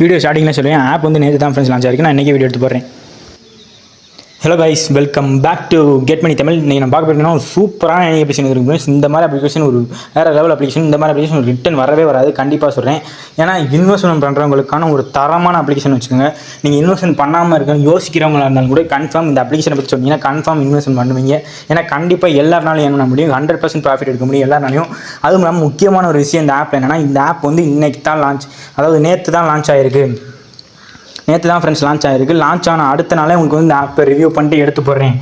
Video ஸ்டார்டிங்கில் சொல்லுவேன். App வந்து நேற்று தான் ஃப்ரெண்ட்ஸ் லான்ச் ஆயிருக்கு. நான் இன்றைக்கி வீடியோ எடுத்து போடுறேன். Hello guys, welcome back to get money Tamil. நீங்கள் நம்ம பார்க்க போகிறீங்கன்னா ஒரு சூப்பரான அப்ளிகேஷன் இருக்குது. இந்த மாதிரி அப்ளிகேஷன் ஒரு வேறு லெவல் அப்ளிகேஷன். இந்த மாதிரி அப்ளிகேஷன் ரிட்டன் வரவே வராது, கண்டிப்பாக சொல்கிறேன். ஏன்னா இன்வெஸ்ட்மெண்ட் பண்ணுறவங்களுக்கான ஒரு தரமான அப்ளிகேஷன் வச்சுக்கோங்க. நீங்கள் இன்வெஸ்ட்மெண்ட் பண்ணாமல் இருக்கணும் யோசிக்கிறவங்களா இருந்தாலும் கூட கன்ஃபார்ம் இந்த அப்ளிகேஷனை பற்றி சொன்னீங்கன்னா கன்ஃபார்ம் இன்வெஸ்ட்மெண்ட் பண்ணுவீங்க. ஏன்னா கண்டிப்பாக எல்லாருனாலும் என்ன பண்ண முடியும், 100% ப்ராஃபிட் எடுக்க முடியும் எல்லாருனாலையும். அதுவும் இல்லாமல் முக்கியமான ஒரு விஷயம் இந்த ஆப் என்னென்னா, இந்த ஆப் வந்து இன்றைக்கி தான் லான்ச், அதாவது நேற்று தான் லான்ச் ஆகிருக்கு. நேற்று தான் ஃப்ரெண்ட்ஸ் லான்ச் ஆகிருக்கு. லான்ச் ஆன அடுத்த நாளே உங்களுக்கு வந்து இந்த ஆப்பை ரிவ்யூ பண்ணிட்டு எடுத்து போடுறேன்.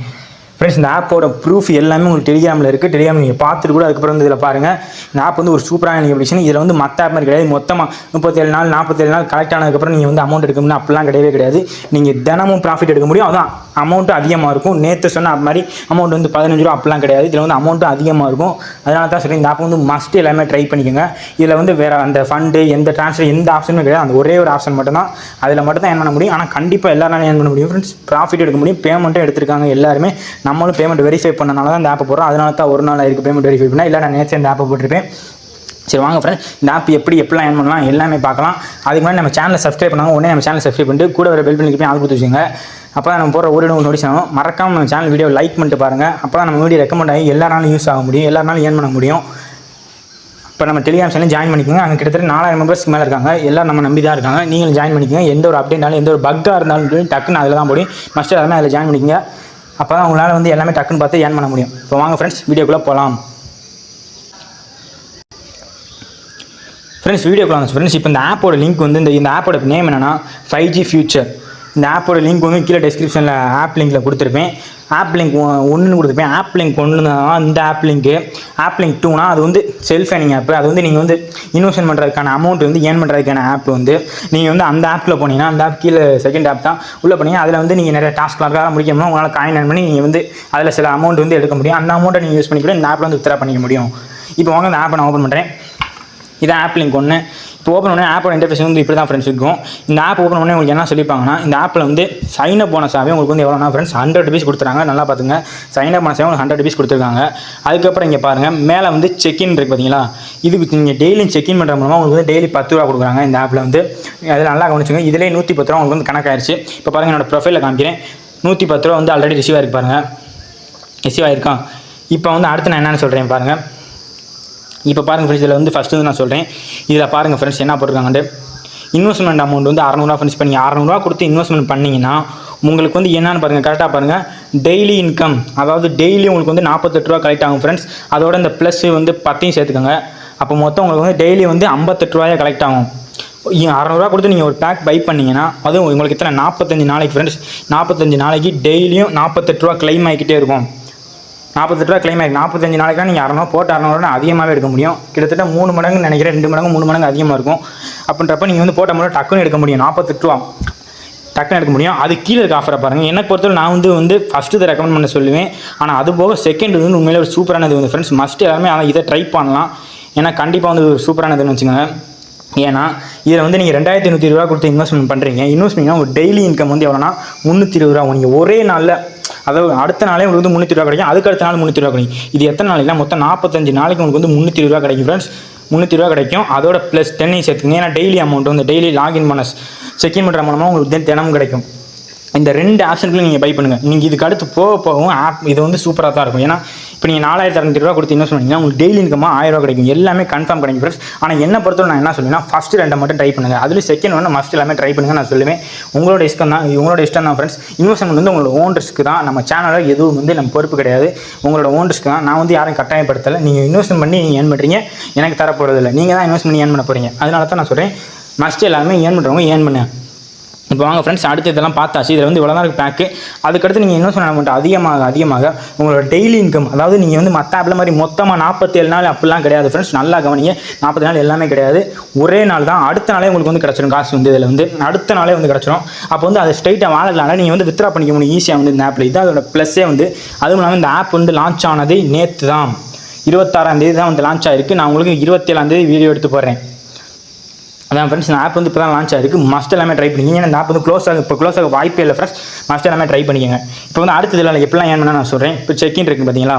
ஃப்ரெண்ட்ஸ், இந்த ஆப்போட ப்ரூஃப் எல்லாமே உங்களுக்கு டெலிகிராமில் இருக்குது. டெலிகிராம் நீங்கள் பார்த்துட்டு கூட அதுக்கப்புறம் வந்து இதில் பாருங்கள். இந்த ஆப் வந்து ஒரு சூப்பரான அப்ளிகேஷன். இதில் வந்து மற்ற ஆப் மாதிரி கிடையாது. மொத்தமாக 37 நாள் 47 நாள் கலெக்ட் ஆனதுக்கப்புறம் நீங்கள் வந்து அமௌண்ட் எடுக்க முடியும், அப்படிலாம் கிடையவே கிடையாது. நீங்கள் தினமும் ப்ராஃபிட் எடுக்க முடியும். அதான் அமௌண்ட்டும் அதிகமாக இருக்கும். நேற்று சொன்ன ஆப் மாதிரி அமௌண்ட் வந்து 15 ரூபா அப்படிலாம் கிடையாது. இதில் வந்து அமௌண்ட்டும் அதிகமாக இருக்கும். அதனால தான் சரி, இந்த ஆப் வந்து மஸ்ட் எல்லாமே ட்ரை பண்ணிக்கோங்க. இதில் வந்து வேறு அந்த ஃபண்டு எந்த ட்ரான்ஸ்ஃபர் எந்த ஆப்ஷனும் கிடையாது. அந்த ஒரே ஒரு ஆப்ஷன் மட்டும் தான். அதில் மட்டும் தான் ஏர்ன் பண்ண முடியும். ஆனால் கண்டிப்பாக எல்லாரும் ஏர்ன் பண்ண முடியும் ஃப்ரெண்ட்ஸ். ப்ராஃபிட் எடுக்க முடியும். பேமெண்ட்டும் எடுத்திருக்காங்க எல்லாருமே. நம்மளும் பேமெண்ட் வெரிஃபை பண்ணனால தான் இந்த ஆப்பை போடுறோம். அதனால தான் ஒரு நாள் ஆயிருக்கு பேமெண்ட் வெரிஃபை பண்ணால். இல்லை நான் நேற்று இந்த ஆப்பை போட்டிருப்பேன். சரி வாங்க ஃப்ரெண்ட்ஸ், இந்த ஆப் எப்படிலாம் ஏர்ன் பண்ணலாம் எல்லாமே பார்க்கலாம். அதுக்கு முன்னாடி நம்ம சேனலை சப்ஸ்கிரைப் பண்ணாங்க. உடனே நம்ம சேனலை சப்ஸ்கிரைப் பண்ணிட்டு கூட ஒரு பெல் பண்ணி ஆள் கொடுத்து வச்சுங்க. அப்போ தான் நம்ம போகிற ஒரு நோட்டீஸ் ஆகும். மறக்காமல் நம்ம சேனல் வீடியோ லைக் பண்ணிட்டு பாருங்கள். அப்போ தான் நம்ம வீடியோ ரெக்கமெண்ட் ஆகி எல்லாராலும் யூஸ் ஆக முடியும், எல்லாராலும் ஏர்ன் பண்ண முடியும். இப்போ நம்ம டெலிகிராம் சேனல் ஜாயின் பண்ணிக்கோங்க. அங்கே கிட்டத்தட்ட 4000 மெம்பர்ஸ்க்கு மேலே இருக்காங்க. எல்லோரும் நம்ம நம்பி தான் இருக்காங்க. நீங்களும் ஜாயின் பண்ணிக்கோங்க. எந்த ஒரு அப்டேட்னாலும் எந்த ஒரு பக்காக இருந்தாலும் டக்குன்னு அதில் தான் போடும். மஸ்ட் எல்லாமே அதில் ஜாயின் பண்ணிக்கோங்க. அப்போ தான் உங்களால் வந்து எல்லாமே டக்குன்னு பார்த்து ஏர்ன் பண்ண முடியும். இப்போ வாங்க ஃப்ரெண்ட்ஸ், வீடியோக்குள்ளே போகலாம். ஃப்ரெண்ட்ஸ், வீடியோக்குள்ள வந்து ஃப்ரெண்ட்ஸ், இப்போ இந்த ஆப்போட லிங்க் வந்து இந்த ஆப்போட நேம் என்னென்னா 5G ஃபியூச்சர். இந்த ஆப்போட லிங்க் வந்து கீழே டிஸ்கிரிப்ஷனில் ஆப் லிங்கில் கொடுத்துருப்பேன். ஆப் லிங்க் 1 கொடுத்துருப்பேன். ஆப் லிங்க் 1 தான் இந்த ஆப் லிங்க்கு. ஆப் லிங்க் 2னா அது வந்து செல்ஃப் ஏர்னிங் ஆப். அது வந்து நீங்கள் வந்து இன்வெஸ்ட்மெண்ட் பண்ணுறதுக்கான அமௌண்ட் வந்து ஏர்ன் பண்ணுறதுக்கான ஆப் வந்து நீங்கள் வந்து அந்த ஆப்பில் போனீங்கன்னா, அந்த ஆப் கீழே செகண்ட் ஆப் தான் உள்ளே போனீங்கன்னா அதில் வந்து நீங்கள் நிறைய டாஸ்க்லாம் முடிக்கணும். உங்களால் காயின் ஏர்ன் பண்ணி நீங்கள் வந்து அதில் சில அமௌண்ட் வந்து எடுக்க முடியும். அந்த அமௌண்ட்டை நீங்கள் யூஸ் பண்ணி கூட இந்த ஆப்பில் வந்து வித்ட்ரா பண்ணிக்க முடியும். இப்போ வாங்க இந்த ஆப்பை நான் ஓப்பன் பண்ணுறேன். இதான் ஆப் லிங்க் 1. இப்போ ஓப்பன் பண்ணி ஆப்போட இன்டர்ஃபேஸ் வந்து இப்படி தான் ஃப்ரெண்ட்ஸ் இருக்கும். இந்த ஆப் ஓப்பன் பண்ணி உங்களுக்கு என்ன சொல்லிப்பாங்கன்னா, இந்த ஆப்பில் வந்து சைன் அப் போனஸாகவே உங்களுக்கு வந்து எவ்வளோனா ஃப்ரெண்ட்ஸ் 100 rupees கொடுத்துறாங்க. நல்லா பார்த்துங்க, சைன் அப் போனஸாகவே உங்களுக்கு 100 rupees கொடுத்துருக்காங்க. அதுக்கப்புறம் இங்கே பாருங்கள், மேலே வந்து செக்இன் இருக்குது பார்த்தீங்களா. இதுக்கு நீங்கள் டெய்லியும் செக்இன் பண்ணுற மூலமாக உங்களுக்கு வந்து டெய்லி 10 ரூபா கொடுக்குறாங்க இந்த ஆப்பில் வந்து. அதில் நல்லா கவனிச்சுங்க. இதிலே 110 ரூபா உங்களுக்கு வந்து கணக்காயிருச்சு. இப்போ பாருங்கள், என்னோட ப்ரொஃபைலில் காமிக்கிறேன். 110 ரூபா வந்து ஆல்ரெடி ரிசீவ் ஆகிருக்கு பாருங்கள். ரிசீவ் ஆகிருக்கான். இப்போ வந்து அடுத்து நான் என்னென்னு சொல்கிறேன் பாருங்கள். இப்போ பாருங்கள் ஃப்ரெண்ட்ஸ், இதில் வந்து ஃபஸ்ட்டு வந்து நான் சொல்கிறேன். இதில் பாருங்கள் ஃப்ரெண்ட்ஸ் என்ன போட்டிருக்காங்கன்ட்டு. இன்வெஸ்ட்மெண்ட் அமௌண்ட் வந்து 600 ஃப்ரெண்ட்ஸ். இப்போ நீங்கள் 600 கொடுத்து இன்வெஸ்ட்மெண்ட் பண்ணிங்கன்னா உங்களுக்கு வந்து என்னென்னு பாருங்கள், கரெக்டாக பாருங்கள். டெய்லி இன்கம், அதாவது டெய்லி உங்களுக்கு வந்து 48 ரூபா கலெக்ட் ஆகும் ஃப்ரெண்ட்ஸ். அதோட இந்த ப்ளஸ் வந்து 10 சேர்த்துக்கோங்க. அப்போ மொத்தம் உங்களுக்கு வந்து டெய்லி வந்து 58 ரூபாயாக கலெக்ட் ஆகும். 600 கொடுத்து நீங்கள் ஒரு பேக் பை பண்ணிங்கன்னா அதுவும் உங்களுக்கு எத்தனை 45 நாளைக்கு ஃப்ரெண்ட்ஸ். 45 நாளைக்கு டெய்லியும் 48 ரூபா கிளைம் ஆகிக்கிட்டே இருக்கும். 48 ரூபா கிளைம் ஆகிருக்கு. 45 நாளைக்கு நீங்கள் 600 போட்டு 600 அதிகமாகவே எடுக்க முடியும். கிட்டத்தட்ட 3 மடங்கு நினைக்கிறேன், 2 மடங்கு 3 மடங்கு அதிகமாக இருக்கும். அப்படின்றப்ப நீங்கள் வந்து போட்ட முறை டக்குன்னு எடுக்க முடியும். 48 ரூபா டக்குன்னு எடுக்க முடியும். அது கீழே இருக்க ஆஃபரை பாருங்கள். எனக்கு பொறுத்தவரை நான் வந்து ஃபஸ்ட்டு இதை ரெக்கமெண்ட் பண்ண சொல்லுவேன். ஆனால் அது போக செகண்ட் வந்து உண்மையிலே ஒரு சூப்பரானது வந்து ஃப்ரெண்ட்ஸ். மஸ்ட் எல்லாருமே ஆனால் இதை ட்ரை பண்ணலாம். ஏன்னா கண்டிப்பாக வந்து ஒரு சூப்பரானதுன்னு வச்சுக்கோங்க. ஏன்னா இதில் வந்து நீங்கள் 2120 ரூபா கொடுத்து இன்வெஸ்ட்மெண்ட் பண்ணுறீங்க. இன்வெஸ்ட்மெண்ட்னா ஒரு டெய்லி இன்கம் வந்து எவ்வளோனா 320 ரூபா. நீங்கள் ஒரே நாளில், அதாவது அடுத்த நாளே உங்களுக்கு வந்து 300 ரூபா கிடைக்கும். அதுக்கு அடுத்த நாள் 300 ரூபா கிடைக்கும். இது எத்தனை நாளைக்குனா மொத்தம் 45 நாளைக்கு உங்களுக்கு வந்து 320 ரூபா கிடைக்கும் ஃப்ரெண்ட்ஸ். 300 ரூபா கிடைக்கும். அதோட ப்ளஸ் 10 சேர்த்துங்க. ஏன்னா டெய்லி அமௌண்ட் வந்து டெய்லி லாகின் போனஸ் செக்இன் பண்ணுற மூலமாக உங்களுக்கு தினமும் கிடைக்கும். இந்த 2 ஆப்ஷனுக்குள்ள நீங்கள் பை பண்ணுங்கள். நீங்கள் இதுக்கு அடுத்து போகவும் ஆப் இது வந்து சூப்பராக தான் இருக்கும். ஏன்னா இப்போ நீங்கள் 4200 ரூபா கொடுத்து இன்வெஸ்ட் பண்ணிங்கன்னா உங்களுக்கு டெய்லி இன்கமாக 1000 ரூபா கிடைக்கும். எல்லாமே கன்ஃபார்ம் கிடைக்கும் ஃப்ரெண்ட்ஸ். ஆனால் என்ன பொறுத்தவரை நான் என்ன சொல்லுவேன்னா, ஃபஸ்ட்டு 2 மட்டும் ட்ரை பண்ணுங்கள். அதுலேயும் செகண்ட் வந்து மஸ்ட் எல்லாமே ட்ரை பண்ணுங்கள் நான் சொல்லுவேன். உங்களோட இஷ்டம் தான் ஃப்ரெண்ட்ஸ். இன்வெஸ்ட்மெண்ட் வந்து உங்களோட ஓன் ரிஸ்க் தான். நம்ம சேனலில் எதுவும் வந்து நம்ம பொறுப்பு கிடையாது. உங்களோட ஓன் ரிஸ்க் தான். நான் வந்து யாரையும் கட்டாயப்படுத்தலை. நீங்கள் இன்வெஸ்ட்மெண்ட் பண்ணி நீங்கள் ஏர்ன் பண்ணுறீங்க, எனக்கு தரப்போகிறதில்லை. நீங்கள் தான் இன்வெஸ்ட் பண்ணி ஏர்ன் பண்ண போகிறீங்க. அதனால தான் நான் சொல்கிறேன், மஸ்ட் எல்லாமே ஏர்ன் பண்ணுறவங்க ஏர்ன் பண்ணுங்க. இப்போ வாங்க ஃப்ரெண்ட்ஸ், அடுத்து இதெல்லாம் பார்த்தாச்சு. இதில் வந்து இவ்வளோ தான் இருக்குது பேக்கு. அதுக்கடுத்து நீங்கள் இன்வெஸ்ட்மெண்ட் அமௌண்ட் அதிகமாக உங்களோட டெய்லி இன்கம், அதாவது நீங்கள் வந்து மற்ற ஆப்பில் மாதிரி மொத்தமாக 47 நாள் அப்படிலாம் கிடையாது ஃப்ரெண்ட்ஸ். நல்லா கவனிங்க, 40 நாள் எல்லாமே கிடையாது. ஒரே நாள் தான். அடுத்த நாளே உங்களுக்கு வந்து கிடச்சிடும் காசு வந்து. இதில் வந்து அடுத்த நாளே வந்து கிடச்சிடும். அப்போ வந்து அதை ஸ்ட்ரைட்டாக வாழலாம். நீங்கள் வந்து வித்ட்ரா பண்ணிக்க முடியும் ஈஸியாக வந்து இந்த ஆப்பில். இது அதோட ப்ளஸ்ஸே வந்து. அதுவும் இல்லாமல் இந்த ஆப் வந்து லான்ச் ஆனது நேற்று தான், 26ஆம் தேதி தான் வந்து லான்ச் ஆகிருக்கு. நான் உங்களுக்கு 27ஆம் தேதி வீடியோ எடுத்து போடுறேன். அதான் ஃப்ரெண்ட்ஸ் இந்த ஆப் வந்து இப்போ தான் லான்ச் ஆயிருக்கு. மஸ்ட் எல்லாமே ட்ரை பண்ணிங்க. ஏன்னா இந்த ஆப் வந்து க்ளோஸ் ஆக வாய்ப்பே இல்லை ஃப்ரெண்ட்ஸ். மஸ்ட் எல்லாமே ட்ரை பண்ணிக்கங்க. இப்போ வந்து அடுத்தது இல்லை எப்படிலாம் ஏன் பண்ணால் நான் சொல்கிறேன். இப்போ செக்இன் இருக்குது பார்த்தீங்களா,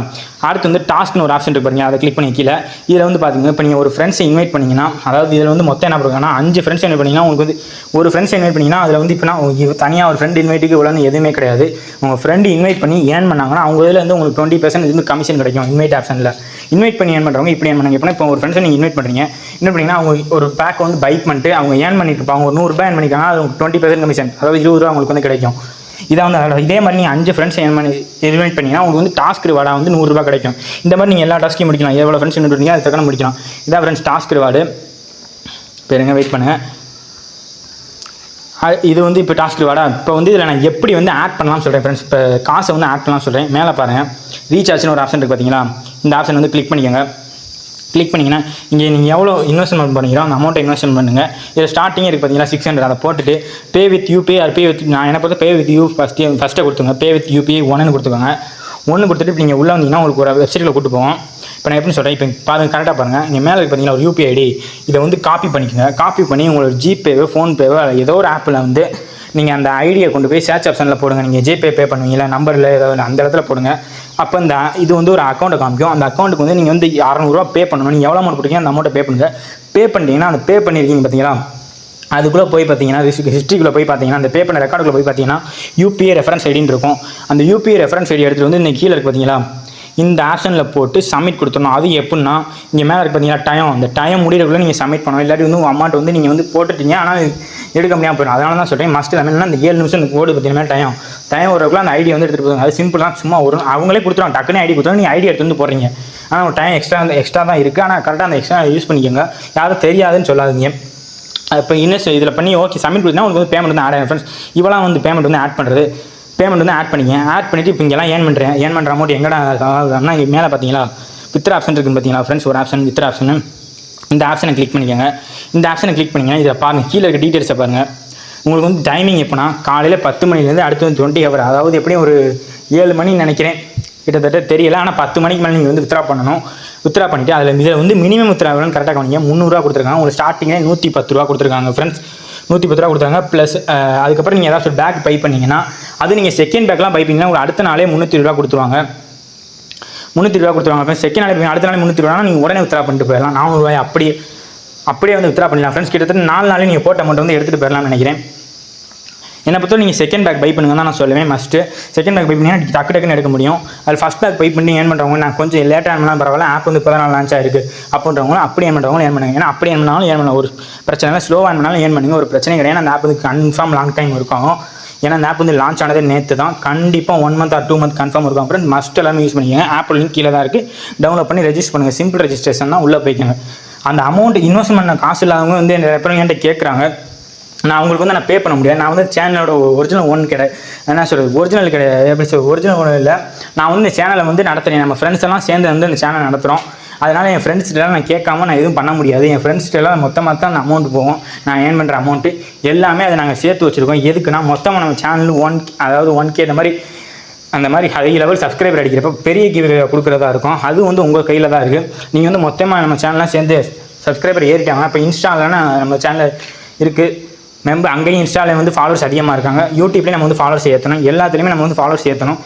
அடுத்து வந்து டாஸ்க்னு ஒரு ஆப்ஷன் இருக்கு பாருங்க, அதை கிளிக் பண்ணி கீழே இதில் வந்து பார்த்தீங்கன்னா இப்போ நீங்கள் ஒரு ஃப்ரெண்ட்ஸை இன்வைட் பண்ணிங்கன்னா, அதாவது இதில் வந்து மொத்தம் என்ன பண்ணுறாங்கன்னா 5 ஃப்ரெண்ட்ஸ் இன்வைட் பண்ணிங்கன்னா உங்களுக்கு வந்து ஒரு ஃப்ரெண்ட்ஸ் இன்வைட் பண்ணிங்கன்னா அதில் வந்து இப்போ நான் தனியாக ஒரு ஃப்ரெண்ட் இன்வைட்டுக்கு இவ்வளோன்னு எதுவுமே கிடையாது. உங்கள் ஃப்ரெண்டு இன்வைட் பண்ணி ஏர்ன் பண்ணாங்கன்னா அவங்க இதில் வந்து உங்களுக்கு 20% இது கமிஷன் கிடைக்கும். இன்வைட் ஆப்ஷனில் இன்வைட் பண்ணி ஏர்ன் பண்ணுறவங்க இப்படி ஏர்ன் பண்ணுங்க. இப்போ ஒரு ஃப்ரெண்ட்ஸை நீங்கள் இன்வைட் பண்ணுறீங்க, இன்வைட் பண்ணிங்கன்னா அவங்க ஒரு பேக் வந்து பை பண்ணிட்டு அவங்க ஏர்ன் பண்ணிட்டு இருப்பாங்க. ஒரு 100 ரூபாய் ஏர்ன் பண்ணிக்காங்க, அது 20% கமிஷன், அதாவது 20 ரூபா உங்களுக்கு வந்து கிடைக்கும். இதான் வந்து இதே மாதிரி நீங்கள் 5 ஃப்ரெண்ட்ஸ் இன்வைட் பண்ணிங்கன்னா உங்களுக்கு வந்து டாஸ்க் ரிவார்டாக வந்து 100 ரூபா கிடைக்கும். இந்த மாதிரி நீங்கள் எல்லா டாஸ்க்கையும் முடிக்கலாம். எவ்வளோ ஃப்ரெண்ட்ஸ் இன்வைட் பண்ணீங்க அது தக்கன முடிக்கலாம். இதான் ஃப்ரெண்ட்ஸ் டாஸ்க் ரிவார்டு. பேருங்க வெயிட் பண்ணுங்கள். இது வந்து இப்போ டாஸ்க் ரிவார்டா. இப்போ வந்து இதில் நான் எப்படி வந்து ஆட் பண்ணலாம்னு சொல்கிறேன் ஃப்ரெண்ட்ஸ். இப்போ காசை வந்து ஆட் பண்ணலாம்னு சொல்கிறேன். மேலே பாருங்கள் ரீசார்ஜ்னு ஒரு ஆப்ஷன் இருக்குது பார்த்தீங்களா, இந்த ஆப்ஷன் வந்து கிளிக் பண்ணிக்கோங்க. கிளிக் பண்ணிங்கன்னா இங்கே நீங்கள் எவ்வளோ இன்வெஸ்ட்மெண்ட் பண்ணுறீங்களோ அந்த அமௌண்ட்டை இன்வெஸ்ட்மெண்ட் பண்ணுங்கள். இதில் ஸ்டார்டிங்கே இருக்குது பார்த்தீங்களா 600, அதை போட்டுட்டு pay with UPI or pay with, நான் என்ன பொறுத்த பே வித் யூ ஃபஸ்ட்டை கொடுத்துங்க. பே வித் யூபிஐ 1ன்னு கொடுத்துக்கோங்க. 1 கொடுத்துட்டு இப்போ நீங்கள் உள்ளே வந்தீங்கன்னா உங்களுக்கு ஒரு வெப்சைட்டில் கூட்டு போவோம். இப்போ நான் எப்படி சொல்கிறேன், இப்போ பாருங்கள் கரெக்டாக பாருங்கள். இங்கே மேலே பார்த்தீங்கன்னா ஒரு யூபிஐ ஐடி, இதை வந்து காப்பி பண்ணிக்கோங்க. காப்பி பண்ணி உங்களோட ஜிபேவோ ஃபோன்பேவோ ஏதோ ஒரு ஆப்பில் வந்து நீங்கள் அந்த ஐடியை கொண்டு போய் சர்ச் ஆப்ஷனில் போடுங்க. நீங்கள் ஜிபே பே பண்ணுவீங்களா நம்பரில் ஏதாவது அந்த இடத்துல போடுங்க. அப்போ இந்த இது வந்து ஒரு அக்கௌண்ட்டை காமிக்கும். அந்த அக்கௌண்ட்டுக்கு வந்து நீங்கள் வந்து 600 ரூபா பே பண்ணணும். நீங்கள் எவ்வளோ அமௌண்ட் போட்டீங்க அந்த அமௌண்ட்டை பே பண்ணுங்கள். பே பண்ணிட்டீங்கன்னா அந்த பே பண்ணியிருக்கீங்க பார்த்தீங்களா, அதுக்குள்ளே போய் பார்த்தீங்கன்னா ஹிஸ்ட்ரிக்குள்ளே போய் பார்த்தீங்கன்னா அந்த பே பண்ண ரெக்கார்டுக்குள்ளே போய் பார்த்தீங்கன்னா யூபிஐ ரெஃபரன்ஸ் ஐடின்னு இருக்கும். அந்த யூபிஐ ரெஃபரன்ஸ் ஐடி எடுத்துகிட்டு வந்து இந்த கீழே இருக்குது பார்த்தீங்களா, இந்த ஆப்ஷனில் போட்டு சப்மிட் கொடுத்துடணும். அது எப்படின்னா இங்கே மேலே இருக்குது பார்த்தீங்கன்னா டைம், அந்த டைம் முடிகிறக்குள்ளே நீங்கள் சப்மிட் பண்ணணும். இல்லாட்டி வந்து அமௌண்ட் வந்து நீங்கள் வந்து போட்டுட்டீங்க ஆனால் எடுக்க முடியாமல் போயிடும். அதனால தான் சொல்கிறேன் மஸ்ட் எல்லாமே அந்த 7 நிமிஷம் ஓடு பார்த்தீங்கன்னா டைம் வரக்குள்ள அந்த ஐடி வந்து எடுத்துகிட்டு போவாங்க. அது சிம்பிள் தான், சும்மா ஒரு அவங்களே கொடுத்துருவாங்க. டக்குனு ஐடி கொடுத்துருவாங்க, நீங்கள் ஐடி எடுத்து வந்து போடுறீங்க. ஆனால் ஒரு டைம் எக்ஸ்ட்ரா தான் இருக்குது. ஆனால் கரெக்டாக அந்த எக்ஸ்ட்ரா யூஸ் பண்ணிக்கோங்க. யாரும் தெரியாதுன்னு சொல்லாதீங்க. இப்போ இதில் பண்ணி ஓகே சப்மிட் கொடுத்தா உங்களுக்கு வந்து பேமெண்ட் வந்து ஆட் ஆகும் ஃப்ரெண்ட்ஸ். இவெல்லாம் வந்து பேமெண்ட் வந்து ஆட் பண்ணுறது, பேமெண்ட் வந்து ஆட் பண்ணிங்க. ஆட் பண்ணிவிட்டு இப்போ இங்கெல்லாம் ஏர்ன் பண்ணுற அமௌண்ட் எங்கடா ஆகுதுன்னா இங்கே மேலே பார்த்தீங்களா வித்ரா ஆப்ஷன் இருக்குன்னு பார்த்தீங்களா ஃப்ரெண்ட்ஸ், ஒரு ஆப்ஷன் வித்ரா ஆப்ஷன். இந்த ஆப்ஷனை கிளிக் பண்ணிக்கோங்க. இந்த ஆப்ஷனை கிளிக் பண்ணிங்கன்னா இதை பாருங்கள், கீழே இருக்க டீட்டெயில்ஸை பாருங்கள். உங்களுக்கு வந்து டைமிங் எப்போனா காலையில் 10 மணிலேருந்து அடுத்து வந்து 20 ஹவர், அதாவது எப்படியும் ஒரு 7 மணின்னு நினைக்கிறேன், கிட்டத்தட்ட தெரியல. ஆனால் 10 மணிக்கு மேலே நீங்கள் வந்து வித்ரா பண்ணணும். வித்ரா பண்ணிவிட்டு இதில் வந்து மினிமம் வித்ரா எவ்வளோன்னு கரெக்டாக கவனிங்க. 300 ரூபா கொடுத்துருக்காங்க. உங்களுக்கு ஸ்டார்டிங்கே 110 ரூபா கொடுத்துருக்காங்க ஃப்ரெண்ட்ஸ். 110 ரூபா கொடுத்தாங்க. ப்ளஸ் அதுக்கப்புறம் நீங்கள் ஏதாச்சும் ஒரு பேக் பை பண்ணிங்கன்னா அது நீங்கள் செகண்ட் பேக்லாம் பை பண்ணிங்கன்னா உங்களுக்கு அடுத்த நாளே 320 ரூபா கொடுத்துருவாங்க. 320 ரூபா கொடுத்துருவாங்க. செகண்ட் நாளே அடுத்த நாளே 320 ரூபா நீங்கள் உடனே வித்ரா பண்ணிட்டு போயிடலாம். 400 ரூபாய் அப்படியே வந்து வித்ரா பண்ணலாம் ஃப்ரெண்ட்ஸ். கிட்டத்தட்ட 4 நாளே நீங்கள் போட்ட அமௌண்ட் வந்து எடுத்துகிட்டு போயிடலாம்னு நினைக்கிறேன். என்னை பொறுத்தவரை நீங்கள் செகண்ட் பேக் பை பண்ணுங்க தான் நான் சொல்லுவேன். மஸ்ட்டு செகண்ட் பேக் பை பண்ணிங்கன்னா டக்குன்னு எடுக்க முடியும். அது ஃபஸ்ட் பேக் பை பண்ணி ஏர்ன் பண்ணுறவங்க நான் கொஞ்சம் லேட்டாக ஏர்ன் பண்ணால் பரவாயில்ல, ஆப் வந்து இப்போ தான் லான்ச் ஆயிருக்கு அப்படின்றவங்க அப்படி ஏர்ன் பண்ணுறவங்க ஏர்ன் பண்ணுங்க. ஏன்னா அப்படி ஏர்ன் பண்ணாலும் ஏர்ன் பண்ண ஒரு பிரச்சனை இல்லை, ஸ்லோவாக ஏர்ன் பண்ணாலும் ஏர்ன் பண்ணுங்க, ஒரு பிரச்சனை கிடையாது. அந்த ஆப் வந்து கன்ஃபார்ம் லாங் டைம் இருக்கும். ஏன்னா அந்த ஆப் வந்து லான்ச் ஆனதே நேற்று தான். கண்டிப்பாக 1 மந்த் ஆர் 2 மந்த் கன்ஃபார்ம் இருக்கும். அப்புறம் மஸ்ட் எல்லாமே யூஸ் பண்ணிக்கோங்க. ஆப் லிங்க் கீழே தான் இருக்குது, டவுன்லோட் பண்ணி ரெஜிஸ்டர் பண்ணுங்கள். சிம்பிள் ரெஜிஸ்ட்ரேஷன் தான், உள்ளே போய்க்கோங்க. அந்த அமௌண்ட் இன்வெஸ்ட் பண்ண காசு இல்லாதவங்க வந்து என்கிட்ட கேட்குறாங்க. நான் அவங்களுக்கு வந்து நான் பே பண்ண முடியாது. நான் வந்து சேனலோட ஒரிஜினல் ஒன் கிடையாது, என்ன சொல்கிறது, ஒரிஜினல் கிடையாது, எப்படி சொல்கிறது, ஒரிஜினல் ஒன்றும் இல்லை. நான் வந்து இந்த சேனலை வந்து நடத்துகிறேன். நம்ம ஃப்ரெண்ட்ஸ் எல்லாம் சேர்ந்து வந்து இந்த சேனல் நடத்துகிறோம். அதனால் என் ஃப்ரெண்ட்ஸ்கிட்டலாம் நான் கேட்காம நான் எதுவும் பண்ண முடியாது. என் ஃப்ரெண்ட்ஸ்கிட்டலாம் மொத்தமாக தான் அந்த அமௌண்ட் போகும். நான் ஏர்ன் பண்ணுற அமௌண்ட்டு எல்லாமே அதை நாங்கள் சேர்த்து வச்சுருக்கோம். எதுக்குன்னா மொத்தமாக நம்ம சேனல் 1K அந்த மாதிரி ஹை லெவல் சப்ஸ்கிரைபர் அடிக்கிறப்ப பெரிய கிவ்வே கொடுக்குறதா இருக்கும். அது வந்து உங்கள் கையில் தான் இருக்குது. நீங்கள் வந்து மொத்தமாக நம்ம சேனல்லாம் சேர்ந்து சப்ஸ்கிரைபர் ஏறிட்டாங்க. இப்போ இன்ஸ்டாலனா நம்ம சேனல் இருக்குது அங்கேயும் இன்ஸ்டாவில் வந்து ஃபாலோவர்ஸ் அதிகமாக இருக்காங்க. யூடியூப்லேயும் நம்ம வந்து ஃபாலோவர்ஸ் ஏற்றணும். எல்லாத்துலேயுமே நம்ம வந்து ஃபாலோவர்ஸ் ஏற்றணும்.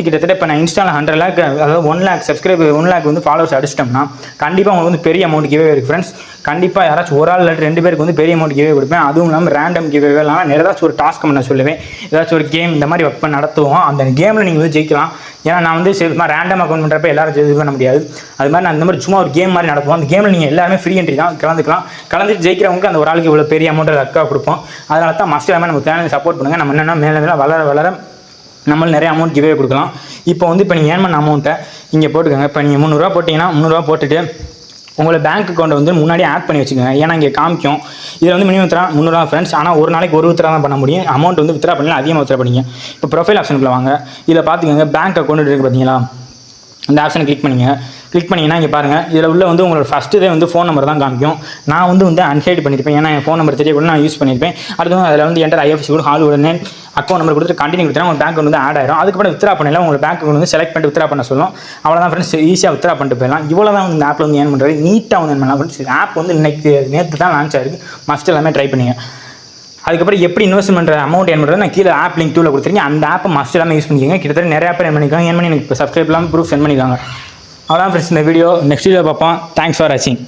கிட்டத்தட்ட இப்போ நான் இன்ஸ்டாவில் 100 லேக், அதாவது 1 லேக் சப்ஸ்கிரைபர் 1 லேக் வந்து ஃபாலோவர்ஸ் அடிச்சிட்டோம்னா கண்டிப்பாக உங்களுக்கு வந்து பெரிய அமௌண்ட் கிவே இருக்குது ஃப்ரெண்ட்ஸ். கண்டிப்பாக யாராச்சும் ஒரு ஆள் இல்லாட்டி 2 பேருக்கு வந்து பெரிய அமௌண்ட் கிவே கொடுப்பேன். அதுவும் இல்லாமல் ரேண்டம் கிவே இல்லாமல் ஏதாச்சும் ஒரு டாஸ்க் பண்ண சொல்லுவேன். ஏதாச்சும் ஒரு கேம் இந்த மாதிரி ஒர்க் நடத்துவோம். அந்த கேமில் நீங்கள் வந்து ஜெயிக்கலாம். ஏன்னா நான் வந்து ரேண்டம் அக்கௌண்ட் பண்ணுறப்ப எல்லாரும் இது பண்ண முடியாது. அது மாதிரி நான் இந்த மாதிரி சும்மா ஒரு கேம் மாதிரி நடப்போம். அந்த கேமில் நீங்கள் எல்லாருமே ஃப்ரீ என்ட்ரி தான், கலந்துட்டு ஜெயிக்கிறவங்களுக்கு அந்த ஒரு ஆளுக்கு இவ்வளோ பெரிய அமௌண்ட் லக்காக கொடுப்போம். அதனால தான் மஸ்ட் எல்லாமே நம்ம சேனலை சப்போர்ட் பண்ணுங்கள். நம்ம என்னென்னா மேலே வளர நம்மளும் நிறைய அமௌண்ட் கிவே கொடுக்கலாம். இப்போ நீங்கள் ஏர்ன் பண்ண அமௌண்ட்டை இங்கே போட்டுக்கோங்க. இப்போ நீங்கள் 300 ரூபா போட்டிங்கன்னா 300 ரூபா போட்டுட்டு உங்களோட பேங்க் அக்கௌண்ட்டை வந்து முன்னாடி ஆட் பண்ணி வச்சுக்கோங்க. ஏன்னா இங்கே காமிக்கும் இதில் வந்து மினிமம் வித்ரா 300 ரூபா ஃப்ரெண்ட்ஸ். ஆனால் ஒரு நாளைக்கு ஒரு வித்ரா தான் பண்ண முடியும். அமௌண்ட் வந்து வித்ரா பண்ணலாம், அதிகமாக வித்ரா பண்ணிங்க. இப்போ ப்ரொஃபைல் ஆப்ஷனுக்குள்ள வாங்க. இதில் பார்த்துக்கோங்க பேங்க் அக்கௌண்ட் இருக்குது பார்த்தீங்களா, இந்த ஆப்ஷனை கிளிக் பண்ணிங்க. கிளிக் பண்ணிங்கன்னா இங்கே பாருங்கள் இதில் உள்ள வந்து உங்களோட ஃபஸ்ட்டு இதே வந்து ஃபோன் நம்பர் தான் காமிக்கும். நான் வந்து அன்ஹைட் பண்ணியிருப்பேன், ஏன்னா என் ஃபோன் நம்பர் தெரியக்கூட நான் யூஸ் பண்ணியிருப்பேன். அடுத்து அதில் வந்து என்டர் ஐஎஃப்எஸ்சி கூட ஹால் உடனே அக்கௌண்ட் நம்பர் கொடுத்துட்டு கண்டினியூ கொடுத்தா உங்கள் பேங்க் வந்து ஆட் ஆயிரும். அதுக்கப்புறம் வித்ரா பண்ணல உங்கள் பேங்க் வந்து செலக்ட் பண்ணிட்டு வித்ரா பண்ண சொல்லும். அவ்வளோதான் ஃப்ரெண்ட்ஸ், ஈஸியாக வித்ரா பண்ணிட்டு போயிடலாம். இவ்வளோ தான் இந்த ஆப்பில் வந்து ஏன் பண்ணுறது, நீட்டாக வந்து பண்ணலாம் ஃப்ரெண்ட்ஸ். ஆப் வந்து நேற்று தான் லான்ச் ஆயிருக்கு, மஸ்ட் எல்லாமே ட்ரை பண்ணுங்க. அதுக்கப்புறம் எப்படி இன்வெஸ்ட் பண்ணுற அமௌண்ட் ஏன் பண்ணுறது நான் கீழே ஆப் லிங்க் 2ல கொடுத்துருக்கீங்க. அந்த ஆப்பை மஸ்ட் எல்லாமே யூஸ் பண்ணிக்கோங்க. கிட்டத்தட்ட நிறையா பேர் ஏன் பண்ணிக்கலாம், ஏன் பண்ணி எனக்கு இப்போ சப்ஸ்கிரைப் இல்லாமல் ப்ரூஃப் சென்ட் பண்ணிக்கலாம். அவ்வளோதான் ஃப்ரெண்ட்ஸ் இந்த வீடியோ. நெக்ஸ்ட் வீடியோ பார்ப்போம். தேங்க்ஸ் ஃபார் வாட்சிங்.